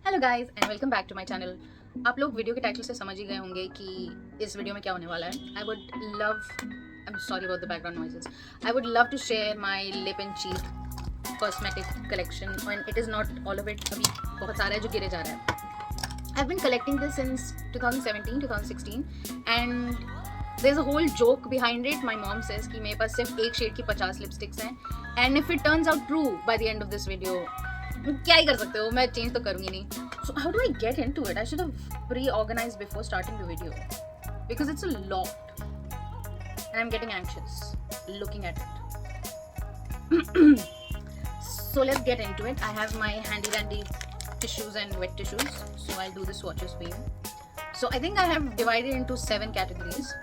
Hello guys and welcome back to my channel. आप लोग video के टाइटल से समझ ही गए होंगे कि इस वीडियो में क्या होने वाला है। I am sorry about the background noises. I would love to share my lip and cheek cosmetic collection and it is not all of it. अभी बहुत सारा है जो गिरे जा रहा है। I have been collecting this since 2017-2016 and there is a whole joke behind it. My mom says कि मेरे पास सिर्फ एक शेड की 50 लिपस्टिक्स हैं and if it turns out true by the end of this video क्या ही कर सकते हो, मैं चेंज तो करूंगी नहीं। So how do I get into it? I should have pre-organized before starting the video because it's a lot and I'm getting anxious looking at it. So let's get into it. I have my handy dandy tissues and wet tissues, so I'll do the swatches for you. So I think I have divided into 7 categories.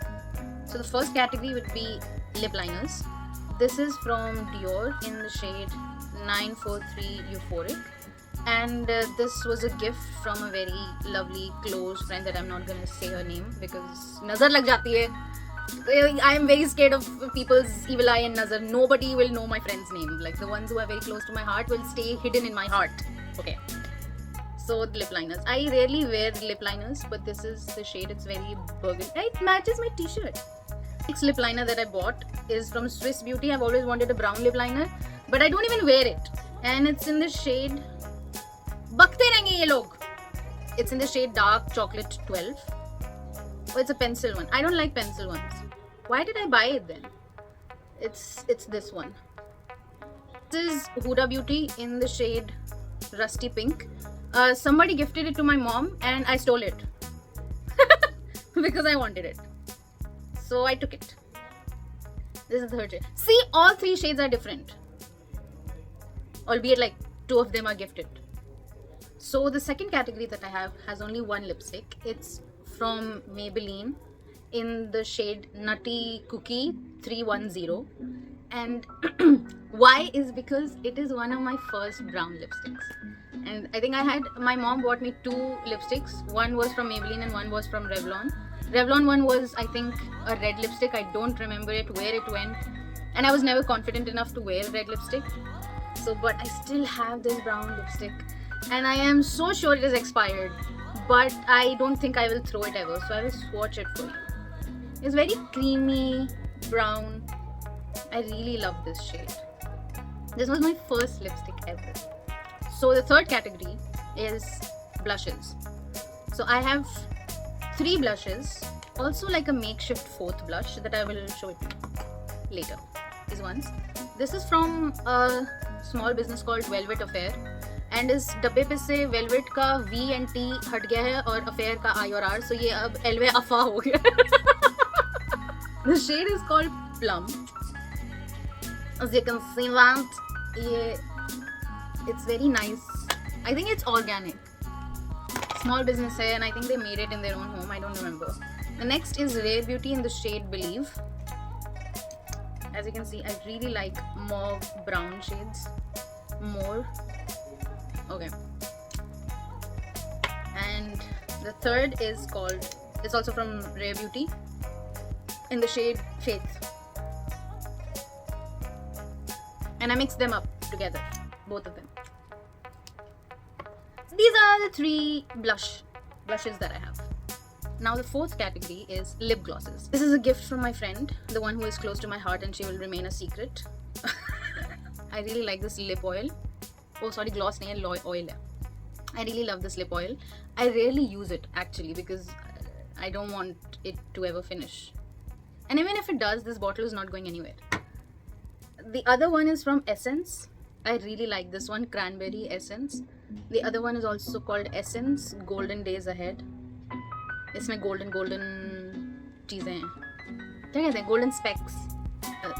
So the first category would be lip liners. This is from Dior in the shade 943 Euphoric, and this was a gift from a very lovely close friend that I'm not going to say her name because nazar lag jati hai. I am very scared of people's evil eye and nazar. Nobody will know my friend's name. Like the ones who are very close to my heart will stay hidden in my heart. Okay. So the lip liners. I rarely wear lip liners, but this is the shade. It's very burgundy. It matches my t-shirt. Next lip liner that I bought is from Swiss Beauty. I've always wanted a brown lip liner, but I don't even wear it. And it's in the shade बकते रहेंगे ये लोग. It's in the shade Dark Chocolate 12. Oh, it's a pencil one. I don't like pencil ones. Why did I buy it then? It's this one. This is Huda Beauty in the shade Rusty Pink. Somebody gifted it to my mom and I stole it because I wanted it. So I took it. This is the third shade. See, all 3 shades are different. Albeit like 2 of them are gifted. So the second category that I have has only one lipstick. It's from Maybelline in the shade Nutty Cookie 310. And why is because it is one of my first brown lipsticks. And I think my mom bought me 2 lipsticks. One was from Maybelline and one was from Revlon. Revlon one was, I think, a red lipstick. I don't remember where it went. And I was never confident enough to wear red lipstick. So, but I still have this brown lipstick. And I am so sure it is expired. But I don't think I will throw it ever. So I will swatch it for you. It's very creamy, brown. I really love this shade. This was my first lipstick ever. So the third category is blushes. So I have 3 blushes, also like a makeshift 4th blush that I will show it to you later. These ones. This is from a small business called Velvet Affair, and इस डब्बे पे से Velvet का V and T हट गया है और Affair का I और R, so ये अब Elve Afa हो गया. The shade is called Plum. As you can see that, it's very nice. I think it's organic. Small business hai, and I think they made it in their own home. I don't remember. The next is Rare Beauty in the shade Believe. As you can see, I really like mauve brown shades more. Okay. And the third is it's also from Rare Beauty in the shade Faith. And I mix them up together, both of them. These are the 3 blushes that I have. Now the 4th category is lip glosses. This is a gift from my friend, the one who is close to my heart, and she will remain a secret. I really like this lip oil. Oh sorry, gloss nahi hai, oil hai. I really love this lip oil. I rarely use it actually because I don't want it to ever finish. And even if it does, this bottle is not going anywhere. The other one is from Essence. I really like this one, Cranberry Essence. The other one is also called Essence Golden Days Ahead. इसमें golden चीज़ें हैं, क्या कहते हैं, golden specks.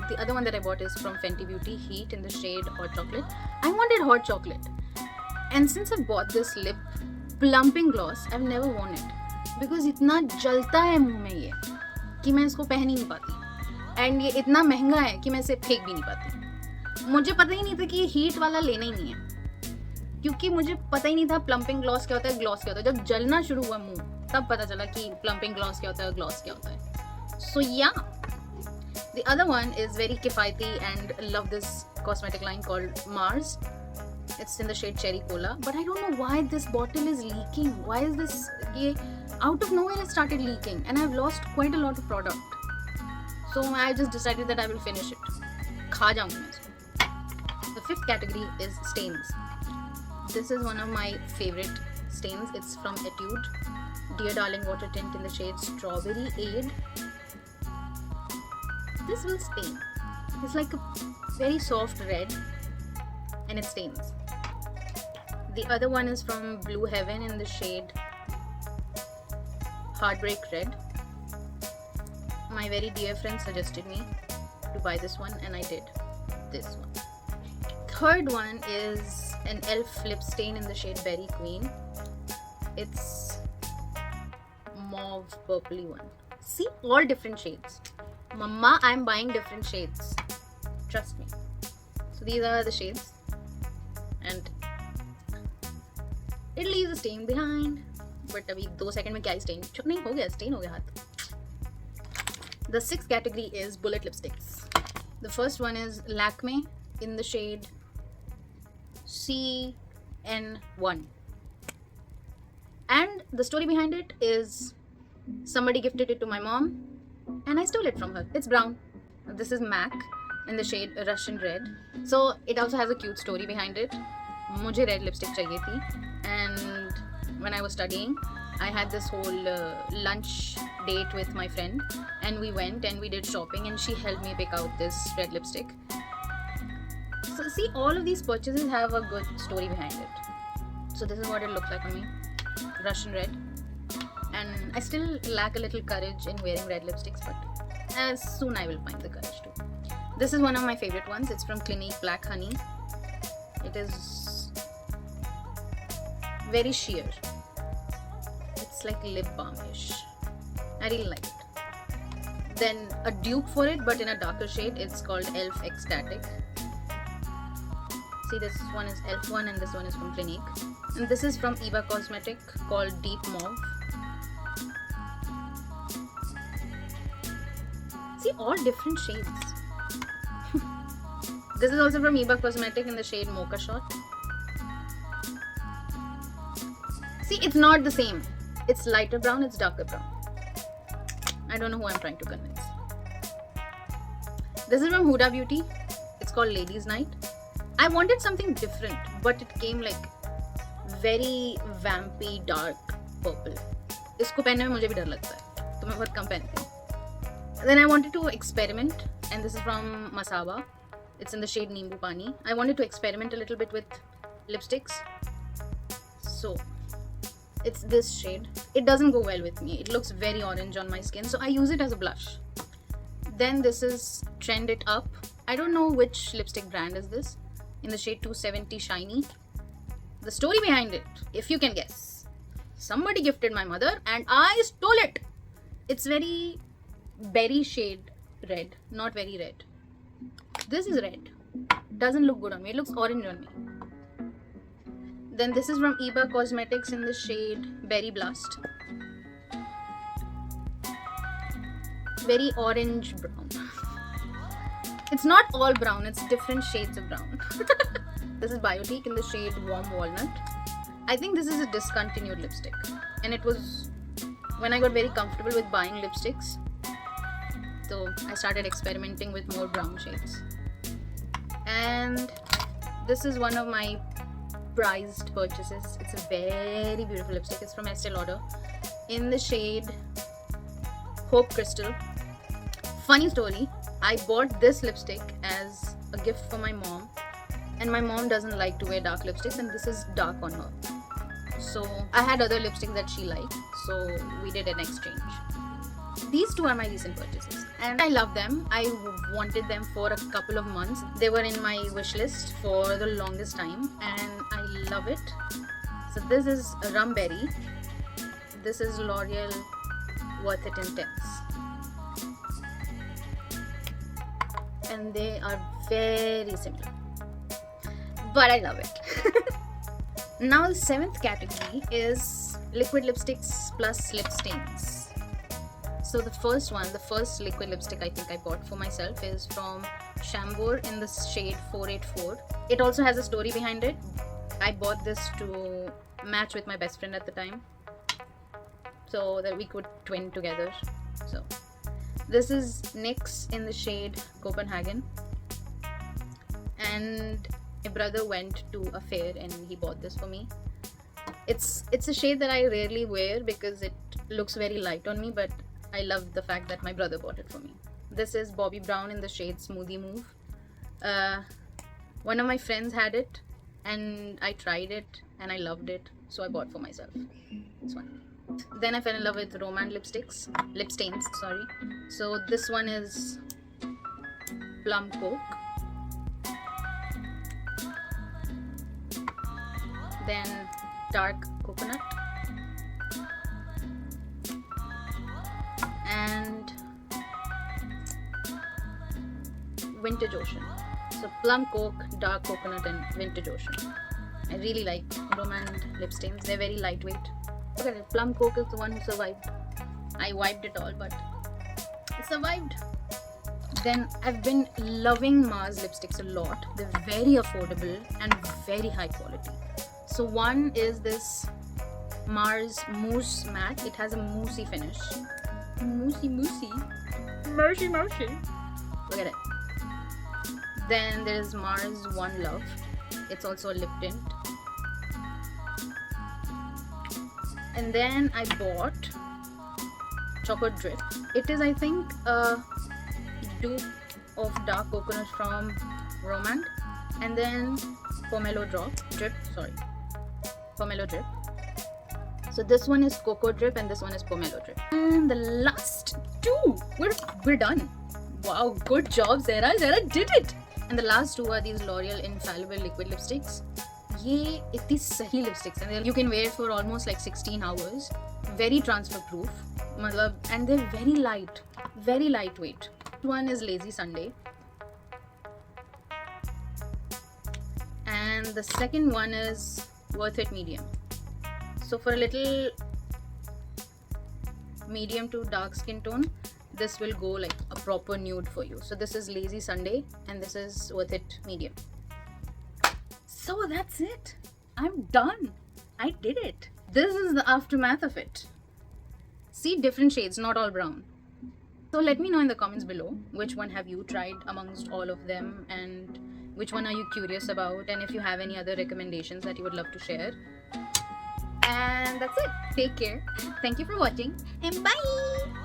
The other one that I bought is from Fenty Beauty, Heat in the shade Hot Chocolate. I wanted hot chocolate, and since I bought this lip plumping gloss, I've never worn it because इतना जलता है मुंह में ये कि मैं इसको पहन ही नहीं पाती. And ये इतना महंगा है कि मैं इसे फेंक भी नहीं पाती. मुझे पता ही नहीं था कि ये हीट वाला लेना ही नहीं है, क्योंकि मुझे पता ही नहीं था प्लम्पिंग ग्लॉस क्या होता है, ग्लॉस क्या होता है. जब जलना शुरू हुआ मुंह तब पता चला कि प्लम्पिंग ग्लॉस क्या होता है, ग्लॉस क्या होता है. सो या the other one is very किफ़ायती and love this cosmetic line called Mars. It's in the shade Cherry Cola, but I don't know why this bottle is leaking. Why is this? Out of nowhere it started leaking, and I've lost quite a lot of product. So I just decided that I will finish it. खा जाऊंगी मैं इसको. The fifth category is stains. This is one of my favorite stains. It's from Etude, Dear Darling Water Tint in the shade Strawberry Aid. This will stain. It's like a very soft red, and it stains. The other one is from Blue Heaven in the shade Heartbreak Red. My very dear friend suggested me to buy this one, and I did this one. Third one is an e.l.f. lip stain in the shade Berry Queen. It's mauve purpley one. See, all different shades. Mama, I'm buying different shades. Trust me. So these are the shades, and it leaves a stain behind. But अभी 2 second में क्या ही stain? नहीं हो गया, stain हो गया हाथ. The sixth category is bullet lipsticks. The first one is Lakme in the shade CN1. And the story behind it is somebody gifted it to my mom and I stole it from her. It's brown. This is MAC in the shade Russian Red. So it also has a cute story behind it. मुझे red lipstick चाहिए थी, and when I was studying, I had this whole lunch date with my friend, and we went and we did shopping, and she helped me pick out this red lipstick. So see, all of these purchases have a good story behind it. So this is what it looks like on me, Russian Red. And I still lack a little courage in wearing red lipsticks, but as soon I will find the courage to. This is one of my favorite ones. It's from Clinique Black Honey. It is very sheer. It's like lip balm-ish. I really like it. Then a dupe for it, but in a darker shade. It's called e.l.f. Ecstatic. See, this one is e.l.f. one and this one is from Clinique. And this is from Eva Cosmetic called Deep Mauve. See, all different shades. This is also from Eva Cosmetic in the shade Mocha Shot. See, it's not the same. It's lighter brown, it's darker brown. I don't know who I'm trying to convince. This is from Huda Beauty. It's called Ladies Night. I wanted something different, but it came like very vampy dark purple. इसको पहनने में मुझे भी डर लगता है, तो मैं बहुत कम पहनती हूँ. Then I wanted to experiment, and this is from Masaba. It's in the shade Nimbu Pani. I wanted to experiment a little bit with lipsticks. So it's this shade. It doesn't go well with me. It looks very orange on my skin, so I use it as a blush. Then this is Trend It Up. I don't know which lipstick brand is this. In the shade 270 Shiny. The story behind it, if you can guess. Somebody gifted my mother and I stole it. It's very berry shade red, not very red. This is red. Doesn't look good on me. It looks orange on me. Then this is from Eva Cosmetics in the shade Berry Blast. Very orange brown. It's not all brown, it's different shades of brown. This is Biotique in the shade Warm Walnut. I think this is a discontinued lipstick. And it was when I got very comfortable with buying lipsticks. So I started experimenting with more brown shades. And this is one of my prized purchases. It's a very beautiful lipstick. It's from Estee Lauder in the shade Hope Crystal. Funny story, I bought this lipstick as a gift for my mom, and my mom doesn't like to wear dark lipsticks, and this is dark on her. So I had other lipsticks that she liked, so we did an exchange. These two are my recent purchases and I love them. I wanted them for a couple of months. They were in my wish list for the longest time and I love it. So this is Rum Berry. This is L'Oreal Worth It Intense. And they are very similar. But I love it. Now the seventh category is liquid lipsticks plus lip stains. So the first liquid lipstick I think I bought for myself is from Chambord in the shade 484. It also has a story behind it, I bought this to match with my best friend at the time, so that we could twin together. So this is NYX in the shade Copenhagen, and my brother went to a fair and he bought this for me. It's a shade that I rarely wear because it looks very light on me, but I love the fact that my brother bought it for me. This is Bobbi Brown in the shade Smoothie Move. One of my friends had it and I tried it and I loved it, so I bought for myself this one. Then I fell in love with Roman lip stains, sorry. So this one is Plum Coke, then Dark Coconut, and Vintage Ocean. So Plum Coke, Dark Coconut, and Vintage Ocean. I really like Roman lip stains. They're very lightweight. Look at it. Plum Coke is the one who survived. I wiped it all, but it survived. Then I've been loving Mars lipsticks a lot. They're very affordable and very high quality. So one is this Mars Mousse Matte. It has a moussey finish. Moussey. Mushy. Look at it. Then there's Mars One Love. It's also a lip tint. And then I bought Choco Drip. It is, I think, a dupe of Dark Coconut from Romand. And then Pomelo Drip. So this one is Cocoa Drip and this one is Pomelo Drip. And the last two, we're done. Wow, good job, Zara. Zara did it. And the last two are these L'Oreal Infallible liquid lipsticks. ये इतनी सही lipsticks हैं. You can wear it for almost like 16 hours. Very transfer proof. मतलब, and they're very light, very lightweight. One is Lazy Sunday. And the second one is Worth It Medium. So for a little medium to dark skin tone, this will go like a proper nude for you. So this is Lazy Sunday and this is Worth It Medium. So that's it. I'm done. I did it. This is the aftermath of it. See, different shades, not all brown. So let me know in the comments below which one have you tried amongst all of them and which one are you curious about, and if you have any other recommendations that you would love to share. And that's it. Take care. Thank you for watching and bye.